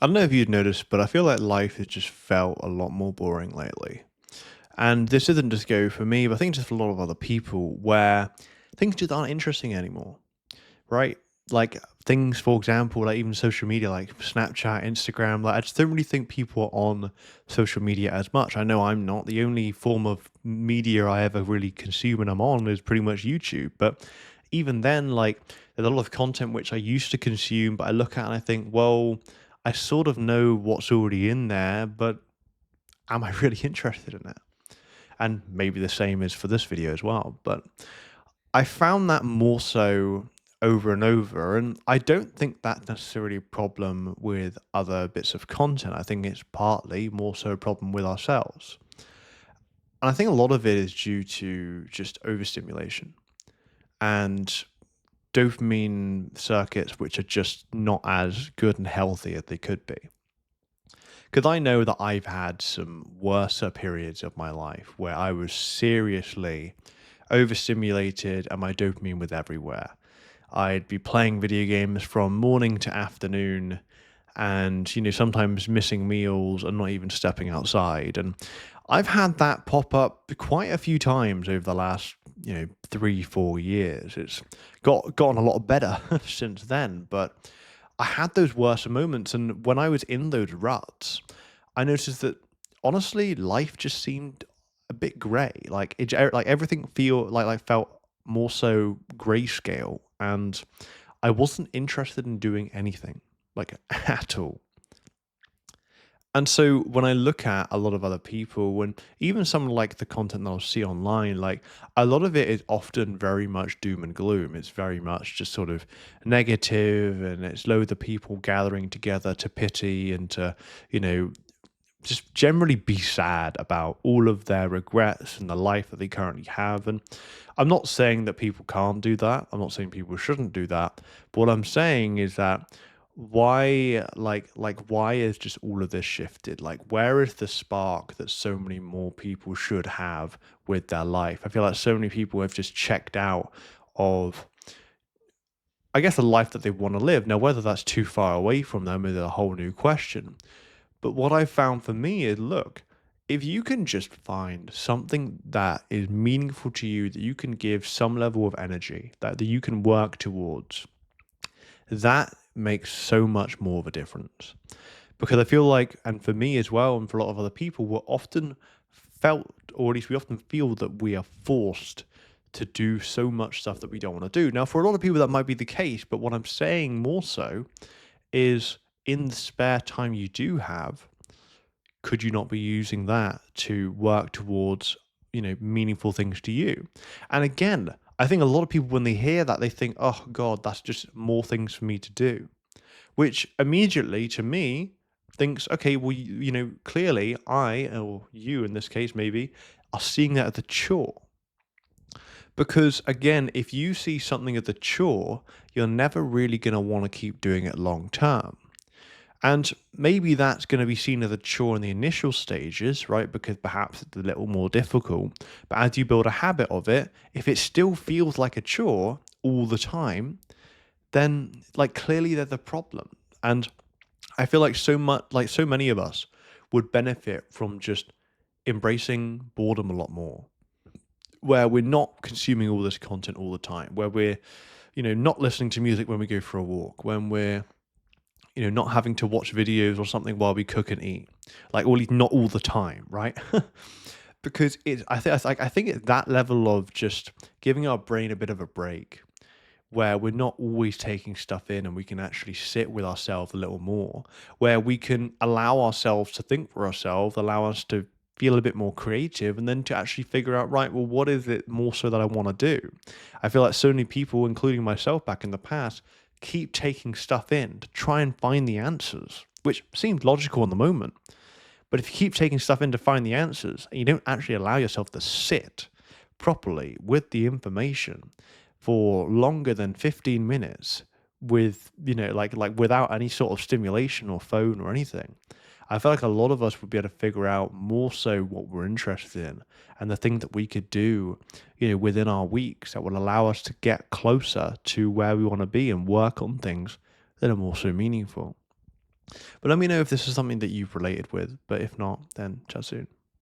I don't know if you'd noticed, but I feel like life has just felt a lot more boring lately. And this isn't just go for me, but I think just for a lot of other people where things just aren't interesting anymore, right? Like things, for example, like even social media, like Snapchat, Instagram, like I just don't really think people are on social media as much. I know I'm not. The only form of media I ever really consume and I'm on is pretty much YouTube. But even then, like there's a lot of content which I used to consume, but I look at and I think, well, I sort of know what's already in there, but am I really interested in it? And maybe the same is for this video as well. But I found that more so over and over. And I don't think that's necessarily a problem with other bits of content. I think it's partly more so a problem with ourselves. And I think a lot of it is due to just overstimulation and dopamine circuits, which are just not as good and healthy as they could be. Because I know that I've had some worser periods of my life where I was seriously overstimulated and my dopamine was everywhere. I'd be playing video games from morning to afternoon and, sometimes missing meals and not even stepping outside. And I've had that pop up quite a few times over the last, 3, 4 years. It's gotten a lot better since then, but I had those worse moments, and when I was in those ruts, I noticed that honestly, life just seemed a bit grey. Like everything felt more so grayscale, and I wasn't interested in doing anything like at all. And so when I look at a lot of other people, and even some like the content that I'll see online, like a lot of it is often very much doom and gloom. It's very much just sort of negative, and it's loads of people gathering together to pity and to, you know, just generally be sad about all of their regrets and the life that they currently have. And I'm not saying that people can't do that. I'm not saying people shouldn't do that. But what I'm saying is that why is just all of this shifted? Like where is the spark that so many more people should have with their life? I feel like so many people have just checked out of, I guess, the life that they want to live. Now, whether that's too far away from them is a whole new question. But what I found for me is, look, if you can just find something that is meaningful to you, that you can give some level of energy, that you can work towards, that makes so much more of a difference. Because I feel like, and for me as well, and for a lot of other people, we're often felt, or at least we often feel that we are forced to do so much stuff that we don't want to do. Now, for a lot of people, that might be the case, but what I'm saying more so is in the spare time you do have, could you not be using that to work towards, meaningful things to you? And again, I think a lot of people, when they hear that, they think, oh God, that's just more things for me to do, which immediately to me thinks, okay, well, clearly I, or you in this case, maybe, are seeing that as a chore. Because again, if you see something as a chore, you're never really going to want to keep doing it long term. And maybe that's going to be seen as a chore in the initial stages, right? Because perhaps it's a little more difficult. But as you build a habit of it, if it still feels like a chore all the time, then like clearly there's a problem. And I feel like so many of us would benefit from just embracing boredom a lot more, where we're not consuming all this content all the time, where we're, not listening to music when we go for a walk, when we're, not having to watch videos or something while we cook and eat, like, or at least not all the time, right? Because I think it's that level of just giving our brain a bit of a break, where we're not always taking stuff in and we can actually sit with ourselves a little more, where we can allow ourselves to think for ourselves, allow us to feel a bit more creative, and then to actually figure out, right, well, what is it more so that I want to do? I feel like so many people, including myself back in the past, keep taking stuff in to try and find the answers, which seems logical in the moment. But if you keep taking stuff in to find the answers and you don't actually allow yourself to sit properly with the information for longer than 15 minutes with, like without any sort of stimulation or phone or anything, I feel like a lot of us would be able to figure out more so what we're interested in and the thing that we could do, within our weeks that would allow us to get closer to where we want to be and work on things that are more so meaningful. But let me know if this is something that you've related with. But if not, then chat soon.